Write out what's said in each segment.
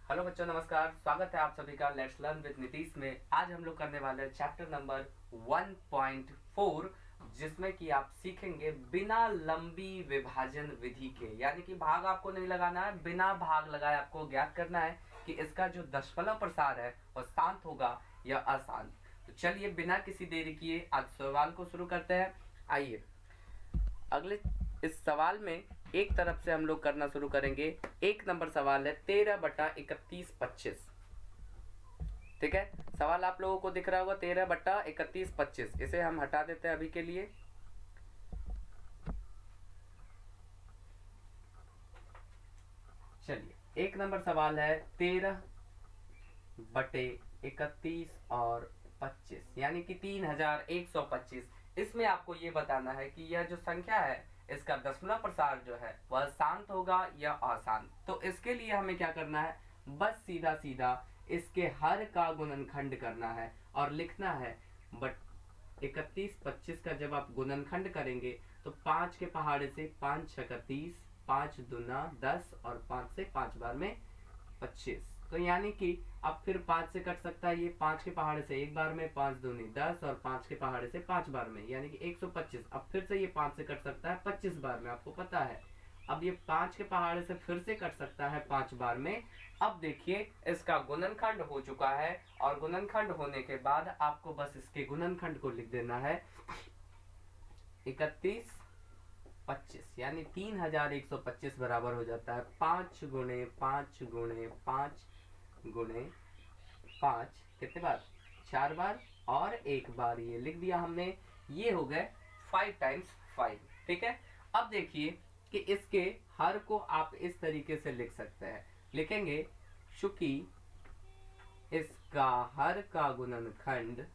Hello बच्चों, नमस्कार। स्वागत है आप सभी का लेट्स लर्न विद नीतीश में। आज हम लोग करने वाले हैं चैप्टर नंबर 1.4, जिसमें कि आप सीखेंगे बिना लंबी विभाजन विधि के, यानी कि भाग आपको नहीं लगाना है, बिना भाग लगाए आपको ज्ञात करना है कि इसका जो दशमलव प्रसार है वह शांत होगा या अशांत। तो चलिए बिना किसी देरी किए आज सवाल को शुरू करते हैं। आइए अगले इस सवाल में एक तरफ से हम लोग करना शुरू करेंगे। एक नंबर सवाल है 13/31/25। ठीक है, सवाल आप लोगों को दिख रहा होगा 13/31/25। इसे हम हटा देते हैं अभी के लिए। चलिए, एक नंबर सवाल है 13/31 और 25 यानी कि 3125। इसमें आपको ये बताना है कि यह जो संख्या है इसका दशमलव प्रसार जो है वह शांत होगा या अशांत। तो इसके लिए हमें क्या करना है, बस सीधा सीधा इसके हर का गुणनखंड करना है और लिखना है। बट 31-25 का जब आप गुणनखंड करेंगे तो 5 के पहाड़े से 5 6 30, 5 दूना 10 और 5 से 5 बार में 25। तो यानी कि अब फिर 5 से कट सकता है, ये 5 के पहाड़े से एक बार में, 5 दूनी 10 और 5 के पहाड़े से 5 बार में, यानी कि 125। अब फिर से ये 5 से कट सकता है 25 बार में, आपको पता है। अब ये 5 के पहाड़े से फिर से कट सकता है 5 बार में। अब देखिए इसका गुणनखंड हो चुका है और गुणनखंड होने के बाद आपको बस इसके गुणनखंड को लिख देना है 31/25, यानी 3125 बराबर हो जाता है 5 गुणे 5 गुणे 5 गुणे 5, कितने बार, 4 बार और 1 बार, ये लिख दिया हमने। ये हो गए 5 टाइम्स 5। ठीक है, अब देखिए कि इसके हर को आप इस तरीके से लिख सकते हैं। लिखेंगे चूंकि इसका हर का गुणनखंड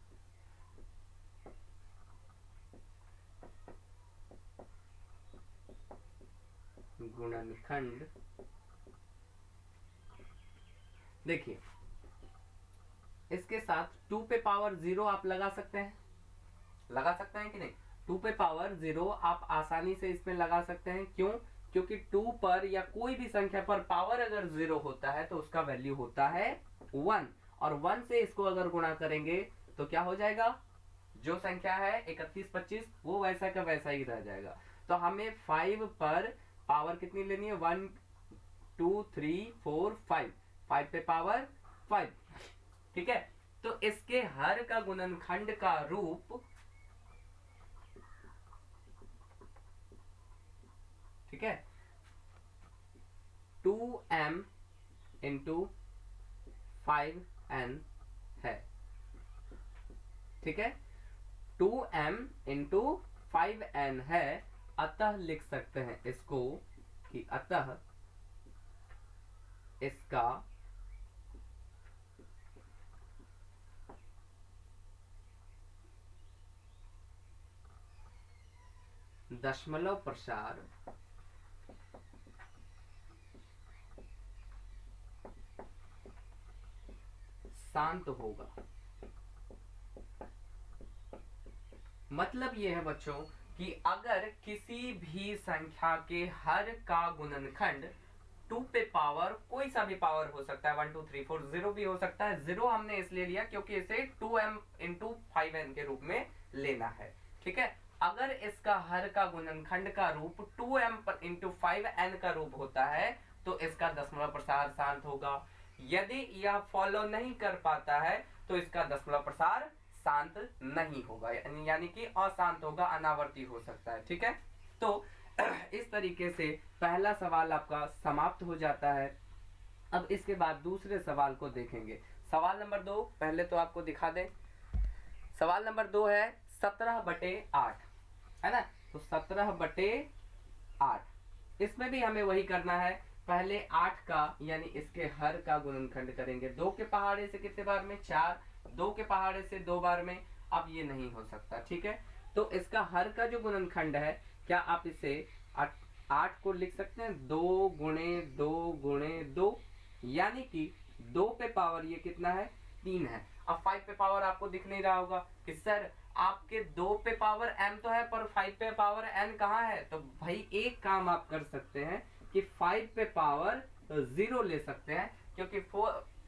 देखिए इसके साथ 2 पे पावर 0 आप लगा सकते हैं, कि नहीं। 2 पे पावर 0 आप आसानी से इसमें लगा सकते हैं। क्यों? क्योंकि 2 पर या कोई भी संख्या पर पावर अगर 0 होता है तो उसका वैल्यू होता है 1, और 1 से इसको अगर गुणा करेंगे तो क्या हो जाएगा, जो संख्या है 3125 वो वैसा का वैसा ही रह जाएगा। तो हमें 5 पर पावर कितनी लेनी है, 1 2 3 4 5, 5 पे पावर 5। ठीक है, तो इसके हर का गुणनखंड का रूप, ठीक है, 2m इंटू 5n है। ठीक है, 2m इंटू 5n है। अतः लिख सकते हैं इसको कि अतः इसका दशमलव प्रसार शांत होगा। मतलब यह है बच्चों कि अगर किसी भी संख्या के हर का गुणनखंड 2 पे पावर कोई सा भी पावर हो सकता है, 1 2 3 4, 0 भी हो सकता है। 0 हमने इसलिए लिया क्योंकि इसे 2m इंटू 5n के रूप में लेना है। ठीक है, अगर इसका हर का गुणनखंड का रूप 2m इंटू 5n का रूप होता है तो इसका दशमलव प्रसार शांत होगा। यदि यह फॉलो नहीं कर पाता है तो इसका दशमलव प्रसार शांत नहीं होगा, यानी कि अशांत होगा, अनावर्ती हो सकता है। ठीक है, तो इस तरीके से पहला सवाल आपका समाप्त हो जाता है। अब इसके बाद दूसरे सवाल को देखेंगे। सवाल नंबर 2 पहले तो आपको दिखा दें। सवाल नंबर 2 है 17/8, है ना। तो 17/8, इसमें भी हमें वही करना है। पहले 8 का यानी इसके हर का गुणनखंड करेंगे। 2 के पहाड़े से कितने बार में, 4, 2 के पहाड़े से 2 बार में। अब ये नहीं हो सकता। ठीक है, तो इसका हर का जो गुणनखंड है, क्या आप इसे 8 को लिख सकते हैं 2 गुणे 2 गुणे 2, यानी कि 2 पे पावर ये कितना है, 3 है। अब 5 पे पावर आपको दिख नहीं रहा होगा कि सर आपके 2 पे पावर m तो है पर 5 पे पावर n कहाँ है। तो भाई एक काम आप कर सकते हैं कि 5 पे पावर जीरो ले सकते हैं, क्योंकि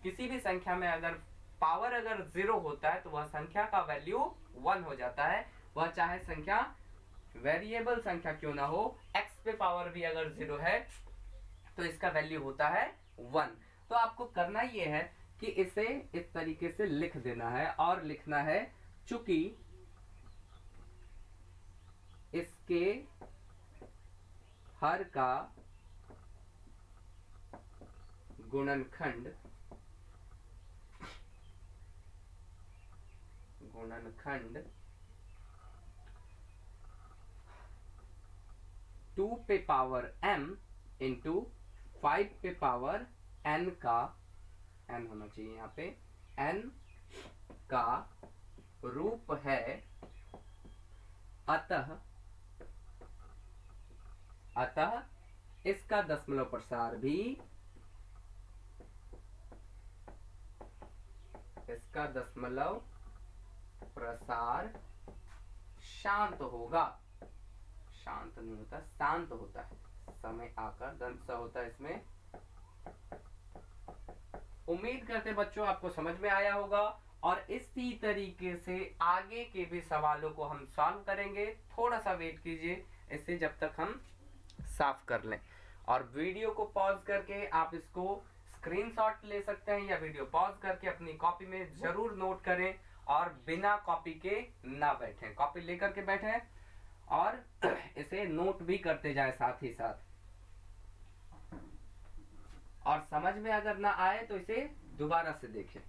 किसी भी संख्या में अगर पावर अगर जीरो होता है तो वह संख्या का वैल्यू 1 हो जाता है। वह चाहे संख्या वेरिएबल संख्या क्यों ना हो, x पे पावर भी अगर जीरो है तो इसका वैल्यू होता है 1। तो आपको करना ये है कि इसे इस तरीके से लिख देना है और लिखना है चूंकि इसके हर का गुणनखंड 2 पे पावर m इंटू 5 पे पावर n का n होना चाहिए यहाँ पे n का रूप है। अतः इसका दशमलव प्रसार भी शांत होगा। शांत नहीं होता, शांत होता है, समय आकर दंत सा होता है इसमें। उम्मीद करते बच्चों आपको समझ में आया होगा और इसी तरीके से आगे के भी सवालों को हम सॉल्व करेंगे। थोड़ा सा वेट कीजिए इससे जब तक हम साफ कर लें, और वीडियो को पॉज करके आप इसको स्क्रीनशॉट ले सकते हैं या वीडियो पॉज करके अपनी कॉपी में जरूर नोट करें और बिना कॉपी के ना बैठें, कॉपी लेकर के बैठें और इसे नोट भी करते जाएं साथ ही साथ। और समझ में अगर ना आए तो इसे दोबारा से देखें।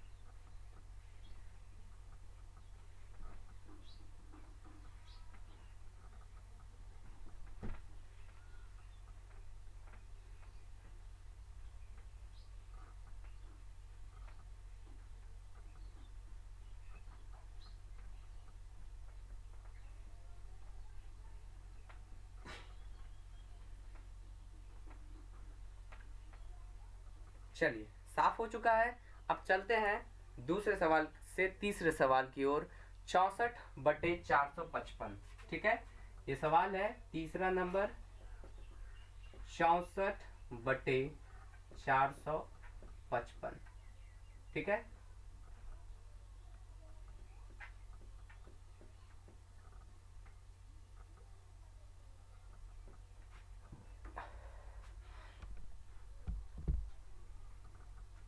चलिए साफ हो चुका है। अब चलते हैं दूसरे सवाल से तीसरे सवाल की ओर। 64/455। ठीक है, ये सवाल है तीसरा नंबर 64/455। ठीक है,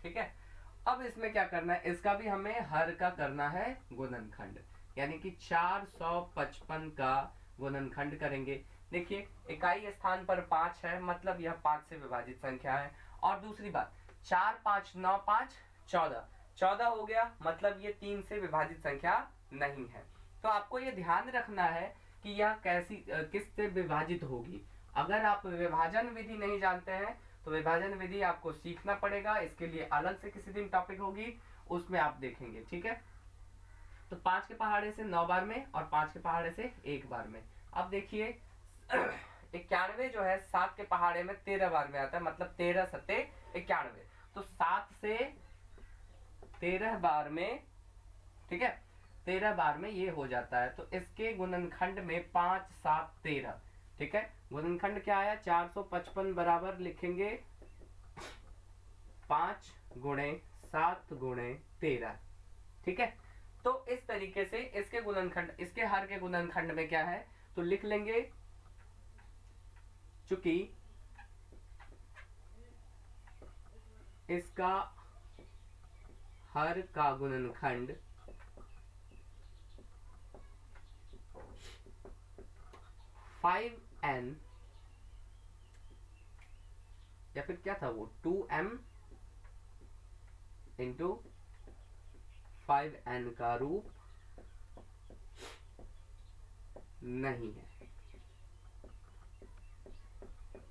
ठीक है। अब इसमें क्या करना है, इसका भी हमें हर का करना है गुणनखंड, यानी कि 455 का गुणनखंड करेंगे। देखिए इकाई स्थान पर 5 है, मतलब यह 5 से विभाजित संख्या है। और दूसरी बात 4 5 9 5 14 14 हो गया, मतलब ये 3 से विभाजित संख्या नहीं है। तो आपको ये ध्यान रखना है कि यह किस से विभाजित होगी। अगर आप विभाजन विधि नहीं जानते हैं तो विभाजन विधि आपको सीखना पड़ेगा, इसके लिए अलग से किसी दिन टॉपिक होगी, उसमें आप देखेंगे। ठीक है, तो 5 के पहाड़े से 9 बार में और 5 के पहाड़े से 1 बार में। अब देखिए 91 जो है 7 के पहाड़े में 13 बार में आता है, मतलब 13 सत्ते 91। तो 7 से 13 बार में, ठीक है, 13 बार में ये हो जाता है। तो इसके गुणनखंड में 5 7 13। ठीक है, गुणनखंड क्या आया 455 बराबर लिखेंगे 5 गुणे 7 गुणे 13। ठीक है, तो इस तरीके से इसके गुणनखंड, इसके हर के गुणनखंड में क्या है तो लिख लेंगे, चूंकि इसका हर का गुणनखंड 5n या फिर क्या था वो 2m इंटू 5n का रूप नहीं है।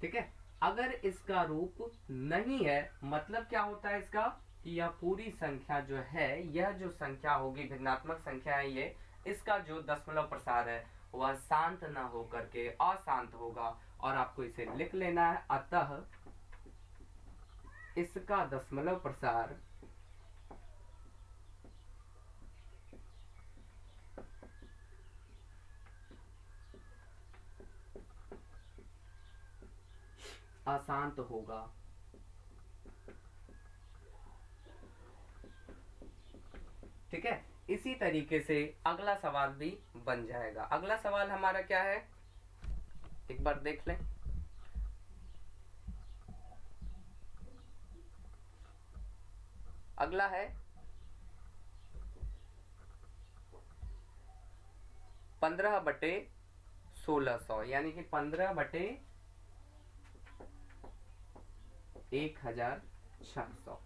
ठीक है, अगर इसका रूप नहीं है मतलब क्या होता है इसका, कि यह पूरी संख्या जो है, यह जो संख्या होगी भिन्नात्मक संख्या है ये, इसका जो दशमलव प्रसार है वह शांत ना होकर के अशांत होगा। और आपको इसे लिख लेना है, अतः इसका दशमलव प्रसार अशांत होगा। ठीक है। इसी तरीके से अगला सवाल भी बन जाएगा। अगला सवाल हमारा क्या है, एक बार देख लें। अगला है 15/1600 यानी कि 15/1600।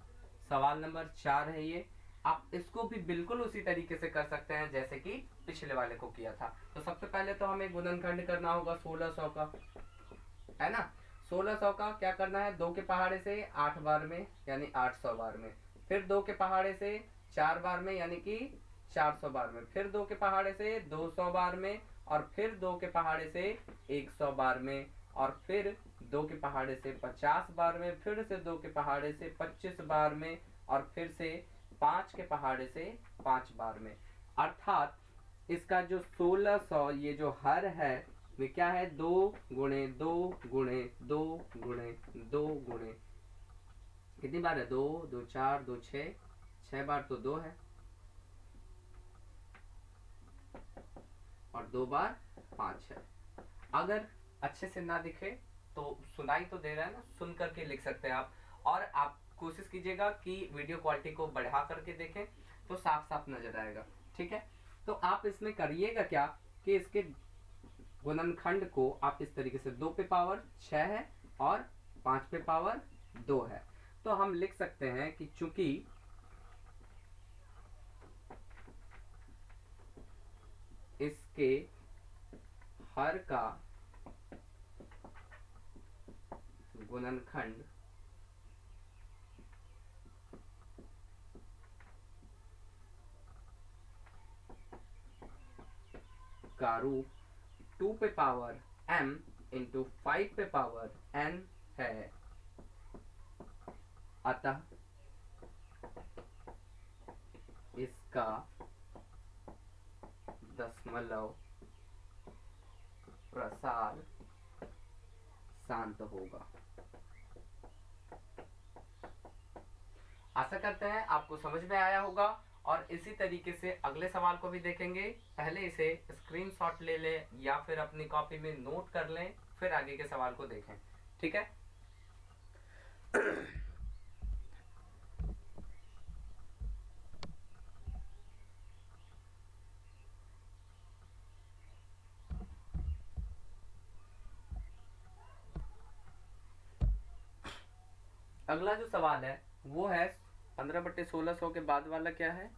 सवाल नंबर 4 है ये। आप इसको भी बिल्कुल उसी तरीके से कर सकते हैं जैसे कि पिछले वाले को किया था। तो सबसे पहले तो हमें गुणनखंड करना होगा 1600 का, है ना। 1600 का क्या करना है, 2 के पहाड़े से 8 बार में यानी 800 बार में, फिर 2 के पहाड़े से 4 बार में यानी कि 400 बार में, फिर 2 के पहाड़े से 200 बार में, और फिर 2 के पहाड़े से 100 बार में, और फिर 2 के पहाड़े से 50 बार में, फिर से 2 के पहाड़े से 25 बार में, और फिर से 5 के पहाड़े से 5 बार में। अर्थात इसका जो 1600 ये जो हर है वे क्या है, 2 गुणे 2 गुणे 2 गुणे 2 गुणे कितनी बार है, 2 2 4 2 6 बार तो 2 है, और 2 बार 5 है। अगर अच्छे से ना दिखे तो सुनाई तो दे रहा है ना, सुन करके लिख सकते हैं आप। और आप कोशिश कीजिएगा कि वीडियो क्वालिटी को बढ़ा करके देखें तो साफ साफ नजर आएगा, ठीक है। तो आप इसमें करिएगा क्या कि इसके गुणनखंड को आप इस तरीके से 2 पे पावर 6 है और 5 पे पावर 2 है, तो हम लिख सकते हैं कि चूंकि इसके हर का गुणनखंड का रूप 2 पे पावर m इंटू 5 पे पावर n है, अतः इसका दशमलव प्रसार शांत होगा। आशा करते हैं आपको समझ में आया होगा, और इसी तरीके से अगले सवाल को भी देखेंगे। पहले इसे स्क्रीनशॉट ले लें या फिर अपनी कॉपी में नोट कर लें, फिर आगे के सवाल को देखें, ठीक है। अगला जो सवाल है वो है 15/1600 के बाद वाला क्या है,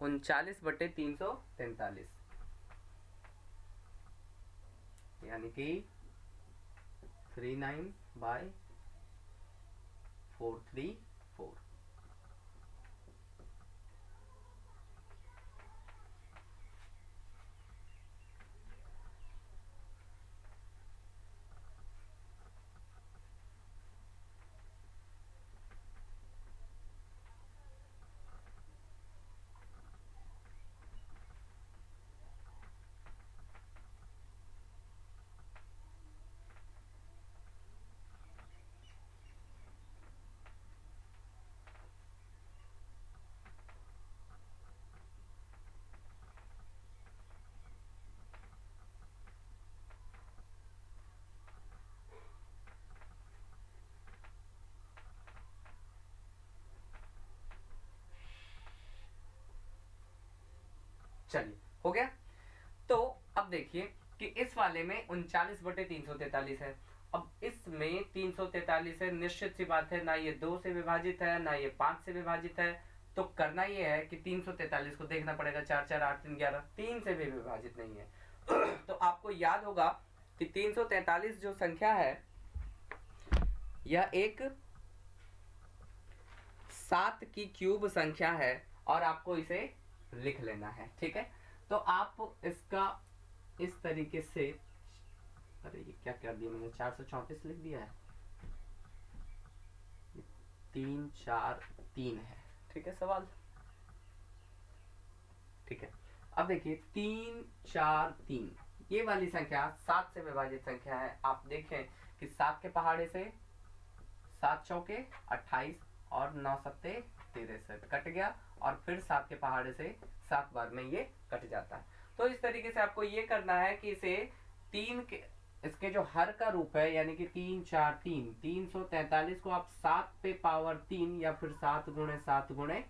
39/343 यानी कि 39/434। चलिए हो गया। तो अब देखिए कि इस वाले में 39/343 है। अब इसमें 343 है, निश्चित सी बात है, ना ये 2 से विभाजित है ना ये 5 से विभाजित है। तो करना ये है कि 343 को देखना पड़ेगा, 4 4 8 3 11, 3 से भी विभाजित नहीं है। तो आपको याद होगा कि 343 जो संख्या है यह एक 7 की क्यूब संख्या है, और आपको इसे लिख लेना है, ठीक है। तो आप इसका इस तरीके से, अरे ये क्या कर दिया मैंने, 434 लिख दिया है, 3 4 3 है, ठीक है सवाल, ठीक है। अब देखिए 3 4 3 ये वाली संख्या 7 से विभाजित संख्या है। आप देखें कि 7 के पहाड़े से 7 चौके 28 और 9 सत्ते 63 कट गया, और फिर 7 के पहाड़े से 7 बार में ये कट जाता है। तो इस तरीके से आपको ये करना है कि इसे इसके जो हर का रूप है, यानी कि 3 4 3, 343 को आप 7 पे पावर 3 या फिर 7 गुणे 7 गुणे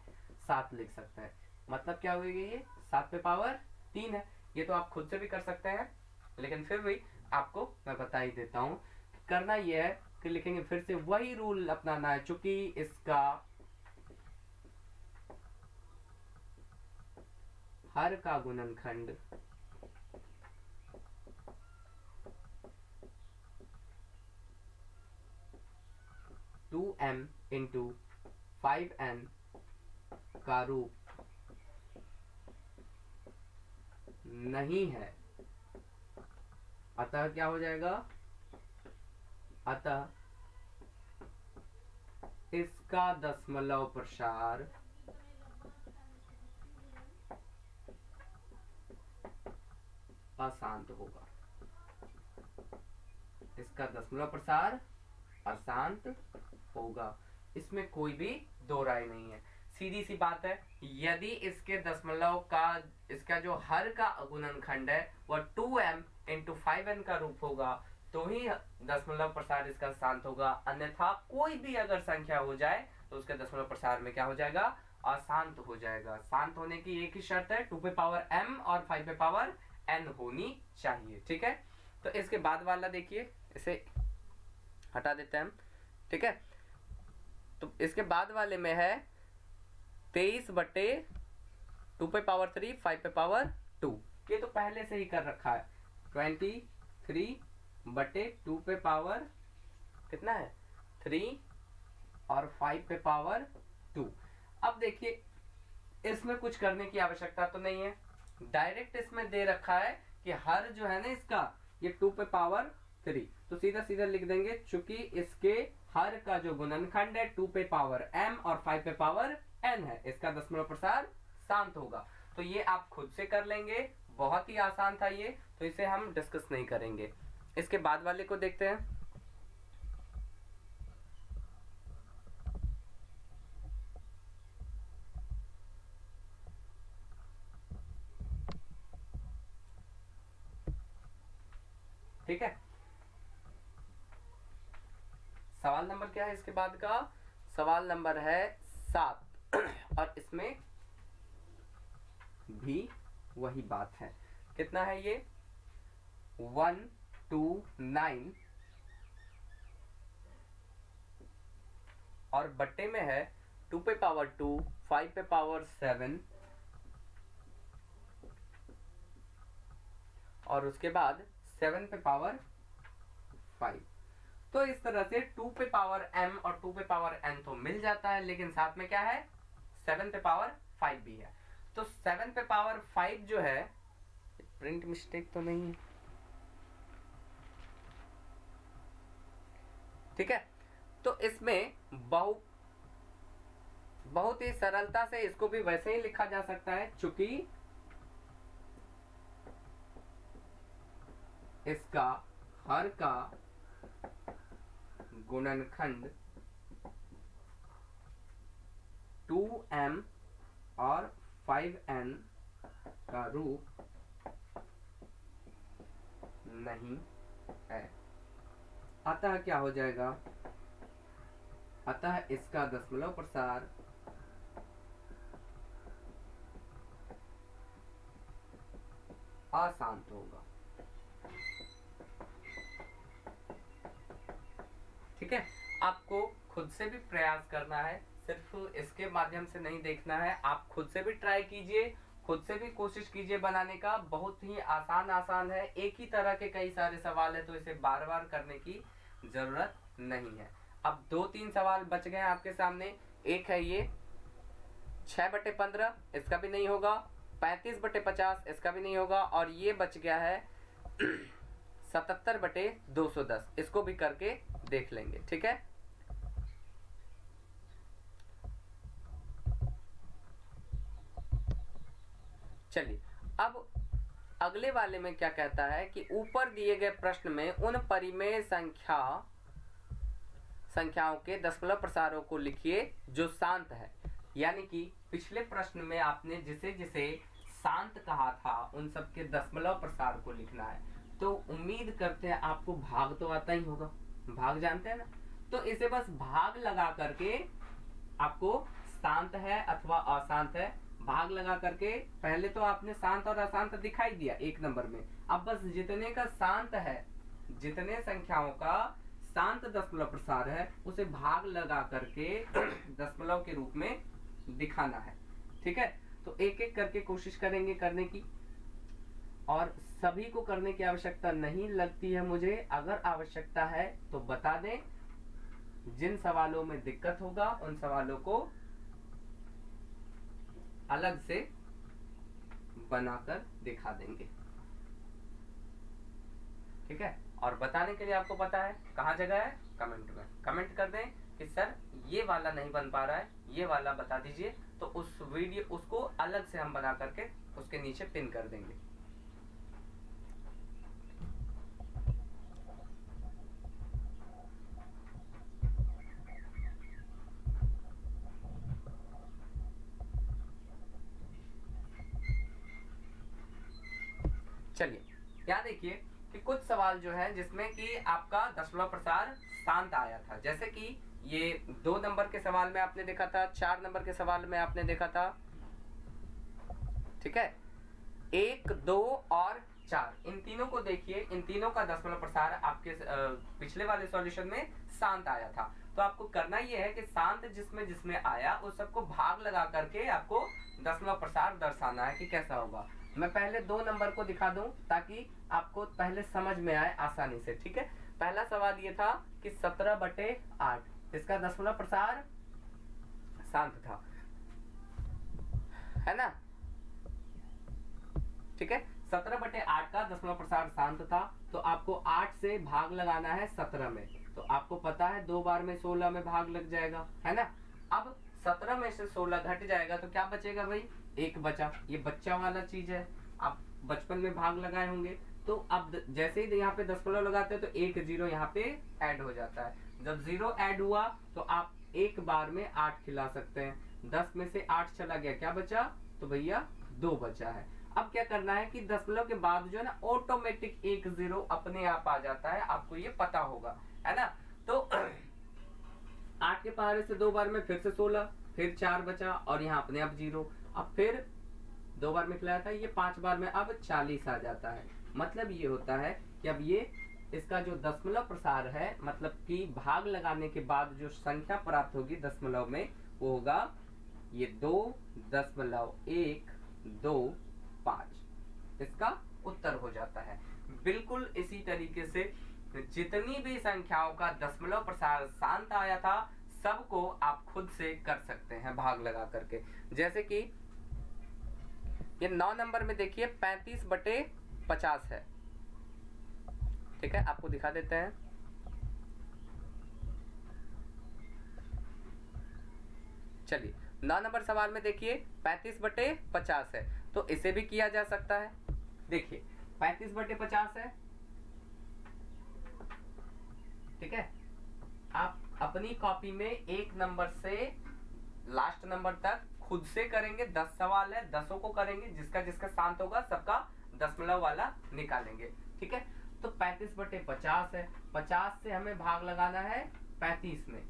7 लिख सकते हैं। मतलब क्या होगी, ये 7 पे पावर 3 है। ये तो आप खुद से भी कर सकते हैं, लेकिन फिर भी आपको मैं बता ही देता हूं। करना यह है कि लिखेंगे फिर से वही रूल अपनाना है, चूंकि इसका हर का गुणनखंड 2m इंटू 5n का रूप नहीं है, अतः क्या हो जाएगा, अतः इसका दशमलव प्रसार अशांत होगा। इसका दशमलव प्रसार अशांत होगा, इसमें कोई भी दो राय नहीं है। सीधी सी बात है, यदि इसके दशमलव का, इसका जो हर का गुणनखंड है वह 2m इंटू 5n का रूप होगा, तो ही दशमलव प्रसार इसका शांत होगा। अन्यथा कोई भी अगर संख्या हो जाए तो उसके दशमलव प्रसार में क्या हो जाएगा, अशांत हो जाएगा। शांत होने की एक ही शर्त है, 2 पे पावर m और 5 पे पावर n होनी चाहिए। ठीक है, तो इसके बाद वाला देखिए, इसे हटा देते हैं हम। ठीक है, तो इसके बाद वाले में है 23 बटे 2 पे पावर 3, 5 पे पावर 2। ये तो पहले से ही कर रखा है। 23 बटे 2 पे पावर कितना है 3 और 5 पे पावर 2। अब देखिए, इसमें कुछ करने की आवश्यकता तो नहीं है, डायरेक्ट इसमें दे रखा है कि हर जो है ना इसका, ये 2 पे पावर 3, तो सीधा सीधा लिख देंगे, चूंकि इसके हर का जो गुणनखंड है 2 पे पावर m और 5 पे पावर n है, इसका दशमलव प्रसार शांत होगा। तो ये आप खुद से कर लेंगे, बहुत ही आसान था ये, तो इसे हम डिस्कस नहीं करेंगे। इसके बाद वाले को देखते हैं। ठीक है, सवाल नंबर क्या है इसके बाद का, सवाल नंबर है 7 और इसमें भी वही बात है। कितना है ये, 129 और बट्टे में है 2 पे पावर 2, 5 पे पावर 7 और उसके बाद 7 पे पावर 5। तो इस तरह से 2 पे पावर m और 2 पे पावर n तो मिल जाता है, लेकिन साथ में क्या है, 7 पे पावर 5 भी है। तो 7 पे पावर 5 जो है, प्रिंट मिस्टेक तो नहीं है, ठीक है। तो इसमें बहुत ही सरलता से इसको भी वैसे ही लिखा जा सकता है, चूंकि इसका हर का गुणनखंड 2m और 5n का रूप नहीं है, अतः क्या हो जाएगा, अतः इसका दशमलव प्रसार अशांत होगा। ठीक है, आपको खुद से भी प्रयास करना है, सिर्फ इसके माध्यम से नहीं देखना है, आप खुद से भी ट्राई कीजिए, खुद से भी कोशिश कीजिए बनाने का। बहुत ही आसान है, एक ही तरह के कई सारे सवाल है, तो इसे बार बार करने की जरूरत नहीं है। अब 2-3 सवाल बच गए आपके सामने। एक है ये 6 बटे 15, इसका भी नहीं होगा। 35 बटे 50, इसका भी नहीं होगा। और ये बच गया है 77 बटे 210, इसको भी करके देख लेंगे। ठीक है, चलिए अब अगले वाले में क्या कहता है कि ऊपर दिए गए प्रश्न में उन परिमेय संख्याओं के दशमलव प्रसारों को लिखिए जो शांत है। यानी कि पिछले प्रश्न में आपने जिसे जिसे शांत कहा था उन सब के दशमलव प्रसार को लिखना है। तो उम्मीद करते हैं आपको भाग तो आता ही होगा, भाग जानते हैं ना। तो इसे बस भाग लगा करके आपको शांत है अथवा अशांत है भाग लगा करके, पहले तो आपने शांत और अशांत दिखाई दिया एक नंबर में। अब बस जितने का शांत है, जितने संख्याओं का शांत दशमलव प्रसार है उसे भाग लगा करके दशमलव के रूप में दिखाना है। ठीक है, तो एक एक करके कोशिश करेंगे करने की, और सभी को करने की आवश्यकता नहीं लगती है मुझे। अगर आवश्यकता है तो बता दें, जिन सवालों में दिक्कत होगा उन सवालों को अलग से बनाकर दिखा देंगे। ठीक है, और बताने के लिए आपको पता है कहाँ जगह है, कमेंट में कमेंट कर दें कि सर ये वाला नहीं बन पा रहा है, ये वाला बता दीजिए, तो उस वीडियो उसको अलग से हम बना करके उसके नीचे पिन कर देंगे। चलिए यहाँ देखिए कि कुछ सवाल जो है जिसमें कि आपका दशमलव प्रसार शांत आया था, जैसे कि ये 2 नंबर के सवाल में आपने देखा था, 4 नंबर के सवाल में आपने देखा था। ठीक है, 1, 2 और 4, इन तीनों को देखिए, इन तीनों का दशमलव प्रसार आपके पिछले वाले सॉल्यूशन में शांत आया था। तो आपको करना ये है कि शांत जिसमें जिसमें आया उस सबको भाग लगा करके आपको दशमलव प्रसार दर्शाना है कि कैसा होगा। मैं पहले 2 नंबर को दिखा दूं ताकि आपको पहले समझ में आए आसानी से। ठीक है, पहला सवाल ये था कि 17/8 इसका दशमलव प्रसार शांत था, है ना। ठीक है, 17/8 का दशमलव प्रसार शांत था, तो आपको 8 से भाग लगाना है 17 में। तो आपको पता है 2 बार में 16 में भाग लग जाएगा, है ना। अब 17 में से 16 घट जाएगा तो क्या बचेगा भाई, 1 बचा। ये बच्चा वाला चीज है, आप बचपन में भाग लगाए होंगे। तो अब जैसे ही यहाँ पे दशमलव लगाते हैं तो 1 0 यहाँ पे ऐड हो जाता है। जब 0 ऐड हुआ तो आप एक बार में 8 खिला सकते हैं। 10 में से 8 चला गया, क्या बचा, तो भैया 2 बचा है। अब क्या करना है कि दशमलव के बाद जो है ना ऑटोमेटिक 1 0 अपने आप आ जाता है, आपको ये पता होगा, है ना। तो 8 के पहाड़े से 2 बार में फिर से 16, फिर 4 बचा और यहाँ अपने आप 0। अब फिर 2 बार में खिलाया था, ये 5 बार में अब 40 आ जाता है। मतलब ये होता है कि अब ये इसका जो दशमलव प्रसार है, मतलब कि भाग लगाने के बाद जो संख्या प्राप्त होगी दशमलव में, वो होगा ये 2.125। इसका उत्तर हो जाता है। बिल्कुल इसी तरीके से जितनी भी संख्याओं का दशमलव प्रसार शांत आया था सबको आप खुद से कर सकते हैं भाग लगा करके। जैसे कि ये 9 नंबर में देखिए 35/50 है। ठीक है, आपको दिखा देते हैं। चलिए 9 नंबर सवाल में देखिए 35/50 है, तो इसे भी किया जा सकता है। देखिए 35/50 है, ठीक है। आप अपनी कॉपी में 1 नंबर से लास्ट नंबर तक खुद से करेंगे। 10 सवाल है, 10 को करेंगे, जिसका जिसका शांत होगा सबका दशमलव वाला निकालेंगे। ठीक है, तो 35/50 है, 50 से हमें भाग लगाना है 35 में।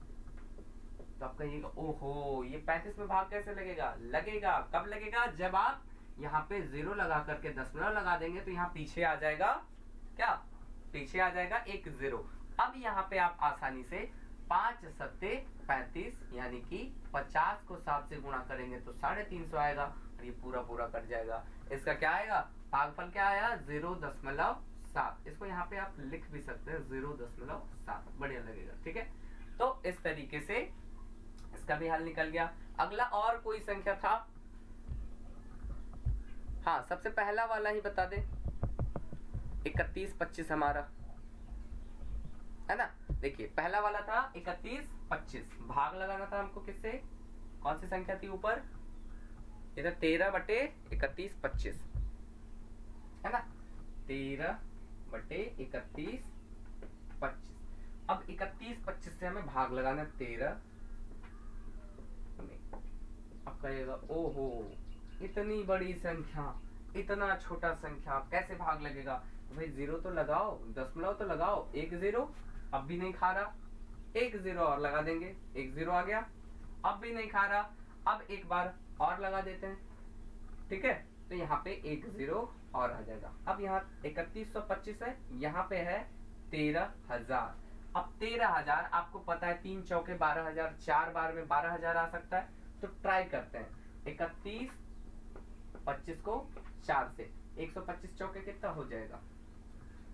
तो आप कहिएगा ओहो ये 35 में भाग कैसे लगेगा, लगेगा कब लगेगा, जब आप यहाँ पे 0 लगा करके दशमलव लगा देंगे तो यहाँ पीछे आ जाएगा, क्या पीछे आ जाएगा 1 0। अब यहाँ पे आप आसानी से 5 सत्ते 35 यानी कि 50 को 7 से गुणा करेंगे तो 350 आएगा और ये पूरा पूरा कट जाएगा। इसका क्या आएगा, भागफल क्या आया 0.7। इसको यहाँ पे आप लिख भी सकते हैं 0.7, बढ़िया लगेगा। ठीक है, तो इस तरीके से इसका भी हल निकल गया। अगला और कोई संख्या था, हाँ सबसे पहला वाला ही बता दे, 31-25 हमारा, है ना। देखिए पहला वाला था 31-25, भाग लगाना था हमको किससे, कौन सी संख्या थी ऊपर, ये था 13/31-25, है ना, 13/31-25। अब 31-25 से हमें भाग लगाना 13 में, कहेगा ओहो इतनी बड़ी संख्या, इतना छोटा संख्या कैसे भाग लगेगा। भाई जीरो तो लगाओ, दशमलव तो लगाओ। एक जीरो अब भी नहीं खा रहा, एक जीरो और लगा देंगे, एक जीरो आ गया, अब भी नहीं खा रहा, अब एक बार और लगा देते हैं, ठीक है। तो यहाँ पे एक जीरो और आ जाएगा। अब यहाँ 3125 है, यहाँ पे है 13,000। अब 13,000 आपको पता है 3 चौके 12,000, 4 बार में 12,000 आ सकता है। तो ट्राई करते हैं 31 25 को 4 से, 125 चौके कितना हो जाएगा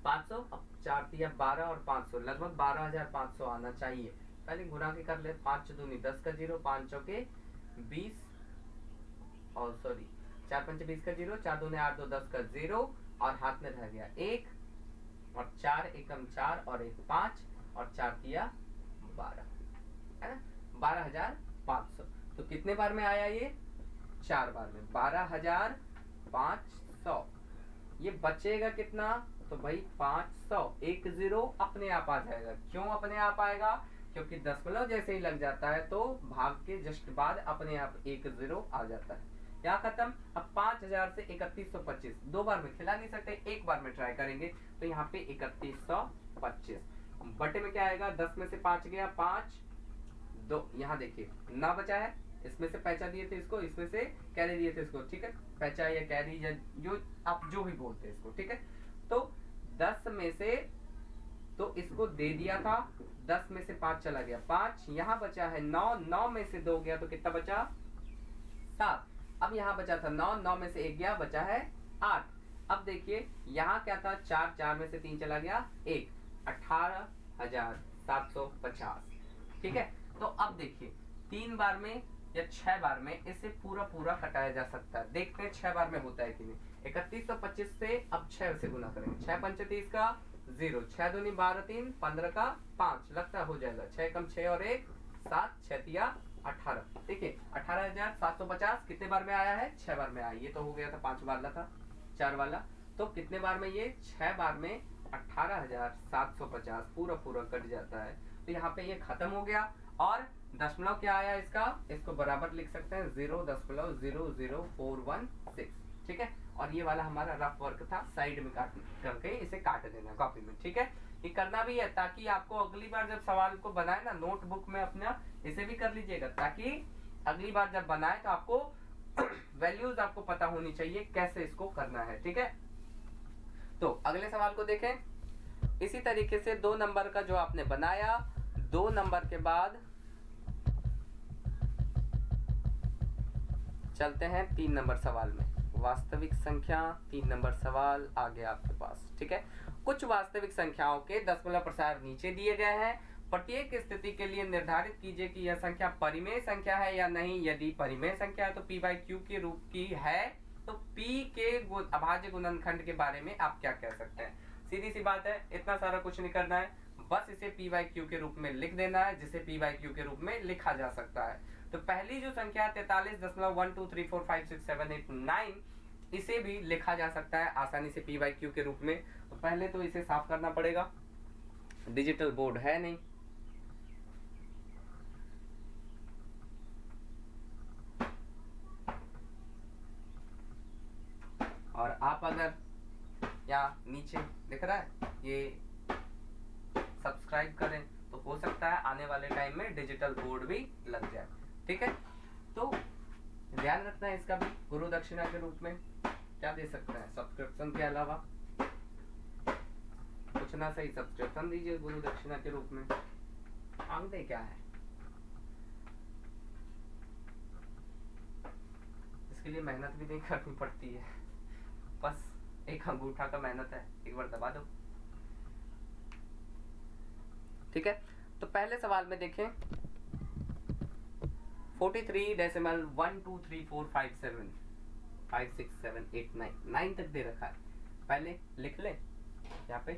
500। अब 4 दिया 12 और 500 लगभग 12,500 आना चाहिए। पहले गुणा के कर ले, 5 दूनी 10 का जीरो, 5 चौके 20 और सॉरी 4 पंचे 20 का जीरो, 4 दूने 8 2 10 का जीरो और हाथ में रह गया 1 और 4 एकम 4 और 1 5 और 4 दिया 12, है ना 12,500। तो कितने बार में आया ये 4 बार में 12,500। ये बचेगा कितना तो भाई 500, एक जीरो अपने आप आ जाएगा। क्यों अपने आप आएगा, क्योंकि दशमलव जैसे ही लग जाता है तो भाग के जस्ट बाद अपने आप एक जीरो आ जाता है। यहाँ खत्म। अब 5,000 से 3125 दो बार में खिला नहीं सकते, एक बार में ट्राई करेंगे। तो यहाँ पे 3125 बटे में क्या आएगा, 10 में से 5 गया 5 2, यहाँ देखिए ना बचा है, इसमें से पैसा दिए थे इसको, इसमें से कैरी दिए थे इसको, ठीक है। पैसा या कैरी या जो आप जो भी बोलते हैं इसको, ठीक है। तो 10 में से तो इसको दे दिया था, 10 में से 5 चला गया 5, यहाँ बचा है 9, 9 में से 2 गया तो कितना बचा 7। अब यहाँ बचा था 9, 9 में से 1 गया बचा है 8। अब देखिए यहाँ क्या था 4, 4 में से 3 चला गया 1, 18,750, ठीक है। तो अब देखिए 3 बार में या 6 बार में इसे पूरा पूरा कटाया जा सकता है। देखते हैं 6 बार में होता है कि नहीं। 3125 से अब 6 से गुना करेंगे, 6 पंचे 30 का 0, 6 दूनी 12 3 15 का 5 लगता हो जाएगा, 6 कम 6 और 1 7, 6 तिया 18। देखिए 18,750 कितने बार में आया है 6 बार में आया। ये तो हो गया था 5 वाला था 4 वाला, तो कितने बार में ये 6 बार में 18,750 पूरा पूरा कट जाता है। तो यहाँ पे ये खत्म हो गया। और दशमलव क्या आया इसका, इसको बराबर लिख सकते हैं 0.00416, ठीक है। और ये वाला हमारा रफ वर्क था, साइड में काट करके इसे काट देना कॉपी में, ठीक है। ये करना भी है ताकि आपको अगली बार जब सवाल को बनाए ना नोटबुक में अपना इसे भी कर लीजिएगा, ताकि अगली बार जब बनाए तो आपको वैल्यूज आपको पता होनी चाहिए कैसे इसको करना है, ठीक है। तो अगले सवाल को देखें। इसी तरीके से 2 नंबर का जो आपने बनाया, 2 नंबर के बाद चलते हैं 3 नंबर सवाल में। वास्तविक संख्या 3 नंबर सवाल आ गया आपके पास, ठीक है। कुछ वास्तविक संख्याओं के दशमलव प्रसार नीचे दिए गए हैं। प्रत्येक स्थिति के लिए निर्धारित कीजिए कि यह संख्या परिमेय संख्या है या नहीं। यदि परिमेय संख्या है तो p बाई q के रूप की है तो p के अभाज्य गुणनखंड के बारे में आप क्या कह सकते हैं। सीधी सी बात है, इतना सारा कुछ नहीं करना है, बस इसे p बाई q के रूप में लिख देना है, जिसे p बाई q के रूप में लिखा जा सकता है। तो पहली जो संख्या 43.123456789 इसे भी लिखा जा सकता है आसानी से p बाई q के रूप में। तो पहले तो इसे साफ करना पड़ेगा, डिजिटल बोर्ड है नहीं। और आप अगर यहाँ नीचे दिख रहा है ये सब्सक्राइब करें तो हो सकता है आने वाले टाइम में डिजिटल बोर्ड भी लग जाए, ठीक है। तो ध्यान रखना है इसका भी। गुरु दक्षिणा के रूप में क्या दे सकते हैं सब्सक्रिप्शन के अलावा, कुछ ना सही सब्सक्रिप्शन दीजिए गुरु दक्षिणा के रूप में। मांगते क्या है, इसके लिए मेहनत भी नहीं करनी पड़ती है, बस एक अंगूठा का मेहनत है, एक बार दबा दो, ठीक है। तो पहले सवाल में देखें 43.1234567 9 तक दे रखा है। पहले लिख ले यहाँ पे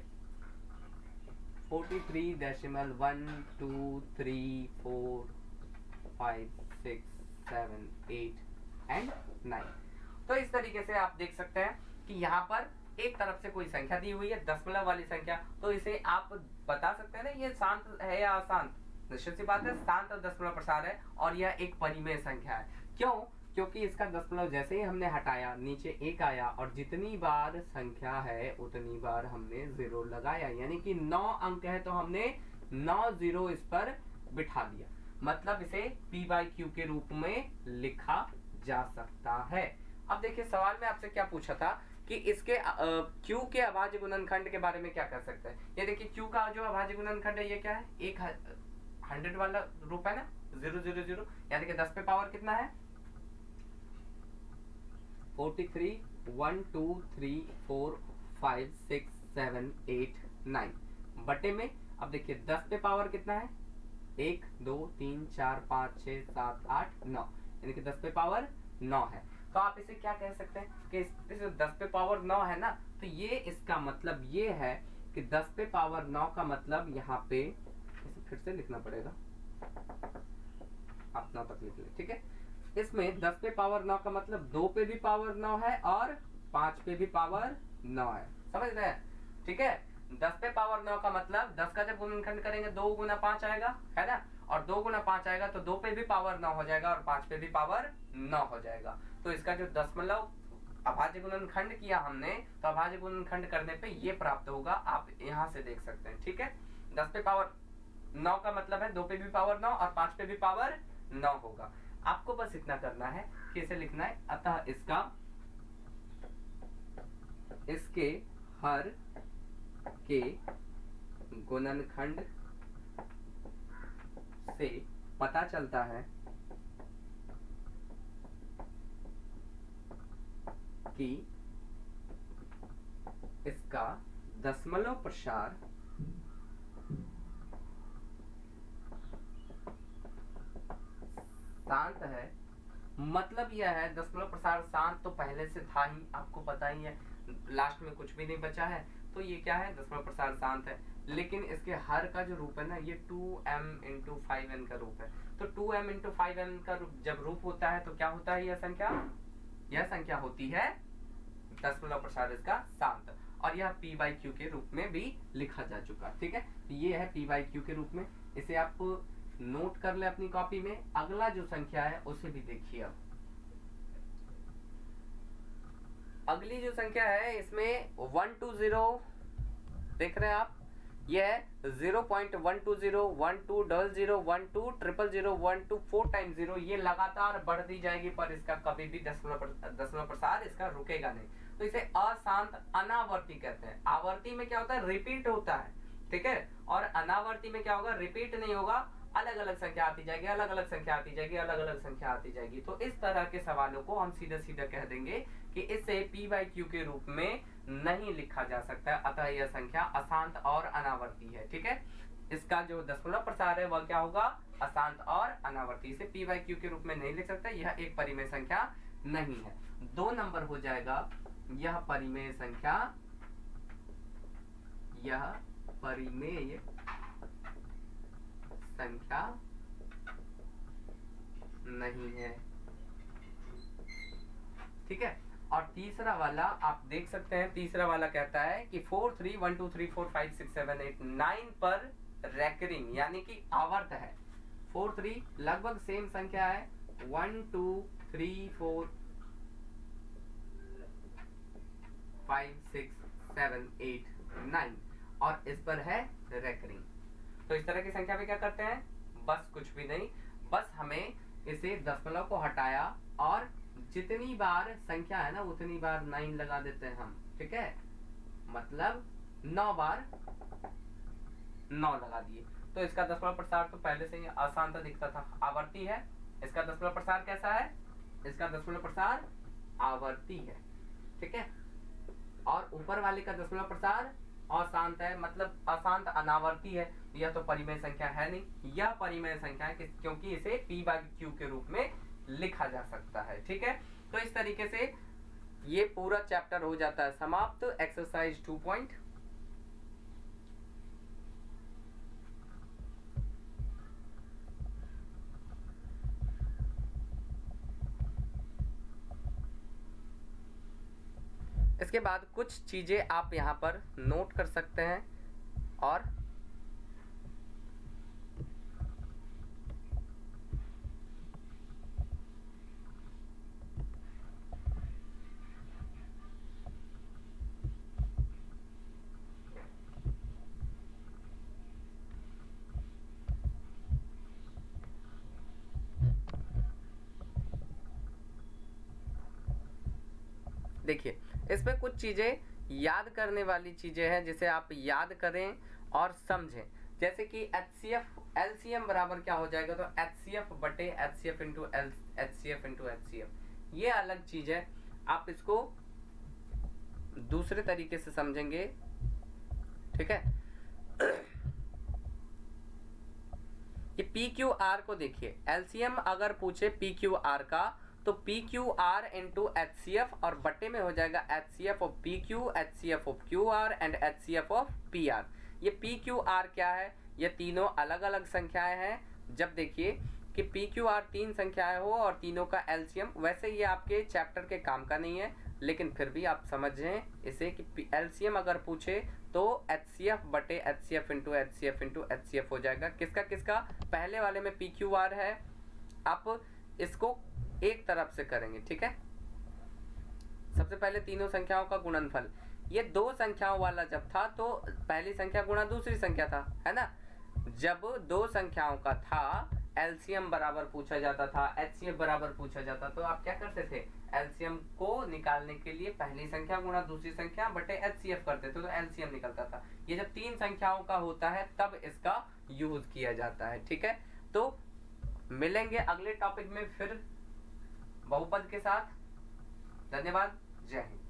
43.1234567 एंड 9। तो इस तरीके से आप देख सकते हैं कि यहाँ पर एक तरफ से कोई संख्या दी हुई है दशमलव वाली संख्या, तो इसे आप बता सकते हैं ना ये शांत है या अशांत। निश्चित सी बात है शांत और दशमलव प्रसार है और यह एक परिमेय संख्या है। क्यों, क्योंकि इसका दशमलव जैसे ही हमने हटाया नीचे एक आया और जितनी बार संख्या है उतनी बार हमने जीरो लगाया, यानी कि 9 अंक है तो हमने 9 जीरो इस पर बिठा दिया, मतलब इसे p बाई क्यू के रूप में लिखा जा सकता है। अब देखिए सवाल में आपसे क्या पूछा था कि इसके q के अभाज्य गुणनखंड के बारे में क्या कर सकते हैं। ये देखिए q का जो अभाज्य गुणनखंड है ये क्या है, एक 100 वाला रूप है ना, 0 0 0, यानी कि 10 पे पावर कितना है 43, 1 2 3 4 5 6 7 8 9 बटे में, अब देखिए 10 पे पावर कितना है 1 2 3 4 5 6 7 8 9, यानी कि 10 पे पावर 9 है। तो आप इसे क्या कह सकते हैं कि इसे 10 पे पावर 9 है ना, तो ये इसका मतलब ये है कि 10 पे पावर 9 का मतलब यहाँ पे इसे फिर से लिखना पड़ेगा, आप 9 तक लिख ले, ठीक है। इसमें 10 पे पावर 9 का मतलब 2 पे भी पावर 9 है और 5 पे भी पावर 9 है, समझ रहे हैं, ठीक है। 10 पे पावर 9 का मतलब 10 का जब गुणनखंड करेंगे 2 गुना 5 आएगा, है ना, और 2 गुना 5 आएगा तो 2 पे भी पावर 9 हो जाएगा और 5 पे भी पावर 9 हो जाएगा। तो इसका जो दशमलव अभाज्य गुणनखंड किया हमने, तो अभाज्य गुणनखंड करने पे ये प्राप्त होगा, आप यहाँ से देख सकते हैं, ठीक है। 10 पे पावर 9 का मतलब है 2 पे भी पावर 9 और 5 पे भी पावर 9 होगा। आपको बस इतना करना है कि इसे लिखना है, अतः इसके हर के गुणनखंड से पता चलता है कि इसका दशमलव प्रसार शांत है। मतलब यह है दशमलव प्रसार शांत तो पहले से था ही, आपको पता ही है, लास्ट में कुछ भी नहीं बचा है, तो ये क्या है दशमलव प्रसार शांत है। लेकिन इसके हर का जो रूप है ना, ये 2m इंटू 5n का रूप है। तो 2m इंटू 5n का जब रूप होता है तो क्या होता है, यह संख्या होती है दशमलव प्रसार इसका शांत, और यह p बाई क्यू के रूप में भी लिखा जा चुका, ठीक है। तो ये है p बाई क्यू के रूप में, इसे आप नोट कर ले अपनी कॉपी में। अगला जो संख्या है उसे भी देखिए। अब अगली जो संख्या है इसमें 120 देख रहे हैं आप, यह है 0.120 1200 1200 12 4 टाइम्स 0, ये लगातार बढ़ती जाएगी पर इसका कभी भी दशमलव प्रसार इसका रुकेगा नहीं। तो इसे अशांत अनावर्ती कहते हैं। आवर्ती में क्या होता है, रिपीट होता है, ठीक है, और अनावर्ती में क्या होगा, रिपीट नहीं होगा, अलग अलग संख्या आती जाएगी, अलग अलग संख्या आती जाएगी, अलग अलग संख्या आती जाएगी। तो इस तरह के सवालों को हम सीधा सीधा कह देंगे कि इसे p बाई क्यू के रूप में नहीं लिखा जा सकता, अतः यह संख्या अशांत और अनावर्ती है, ठीक है। इसका जो दशमलव प्रसार है वह क्या होगा, अशांत और अनावर्ती, इसे p बाई क्यू के रूप में नहीं लिख सकता, यह एक परिमेय संख्या नहीं है। 2 नंबर हो जाएगा, यह परिमेय संख्या, यह परिमेय संख्या नहीं है, ठीक है। और तीसरा वाला आप देख सकते हैं, तीसरा वाला कहता है कि 4 3 1 2 3 4 5 6 7 8 9 पर रेकरिंग यानी कि आवर्त है। 4 3 लगभग सेम संख्या है, 1 2 3 4 5 6 7 8 9 और इस पर है रेकरिंग। तो इस तरह की संख्या में क्या करते हैं, बस कुछ भी नहीं, बस हमें इसे दशमलव को हटाया और जितनी बार संख्या है ना उतनी बार 9 लगा देते हैं हम, ठीक है, मतलब 9 बार 9 लगा दिए। तो इसका दशमलव प्रसार तो पहले से ही अशांत दिखता था, आवर्ती है। इसका दशमलव प्रसार कैसा है, इसका दशमलव प्रसार आवर्ती है, ठीक है। और ऊपर वाले का दशमलव प्रसार अशांत है, मतलब अशांत अनावर्ती है। यह तो परिमेय संख्या है नहीं, यह परिमेय संख्या है क्योंकि इसे p बाई क्यू के रूप में लिखा जा सकता है, ठीक है। तो इस तरीके से ये पूरा चैप्टर हो जाता है समाप्त। Exercise 2 point. इसके बाद कुछ चीजें आप यहाँ पर नोट कर सकते हैं और देखिए इस पे कुछ चीजें याद करने वाली चीजें हैं जिसे आप याद करें और समझें। जैसे कि HCF LCM बराबर क्या हो जाएगा, तो HCF बटे HCF into HCF into HCF, ये अलग चीज है। आप इसको दूसरे तरीके से समझेंगे, ठीक है। ये PQR को देखिए, LCM अगर पूछे PQR का तो PQR इंटू HCF और बटे में हो जाएगा HCF of PQ, HCF of QR and HCF of PR। ये PQR क्या है, ये तीनों अलग अलग संख्याएं हैं। जब देखिए कि PQR तीन संख्याएं हो और तीनों का LCM, वैसे ये आपके चैप्टर के काम का नहीं है, लेकिन फिर भी आप समझें इसे कि LCM अगर पूछे तो HCF बटे HCF into HCF into HCF हो जाएगा। किसका किसका, पहले वाले में PQR है, आप इसको एक तरफ से करेंगे, ठीक है। सबसे पहले तीनों संख्याओं का गुणनफल, ये दो संख्याओं वाला जब था तो पहली संख्या गुणा दूसरी संख्या था, है ना। जब दो संख्याओं का था, LCM बराबर पूछा जाता था, HCF बराबर पूछा जाता, तो आप क्या करते थे, LCM को निकालने के लिए पहली संख्या गुणा दूसरी संख्या बटे HCF करते थे, तो LCM निकलता था। ये जब तीन संख्याओं का होता है तब इसका यूज किया जाता है, ठीक है। तो मिलेंगे अगले टॉपिक में फिर बहुपद के साथ। धन्यवाद, जय हिंद।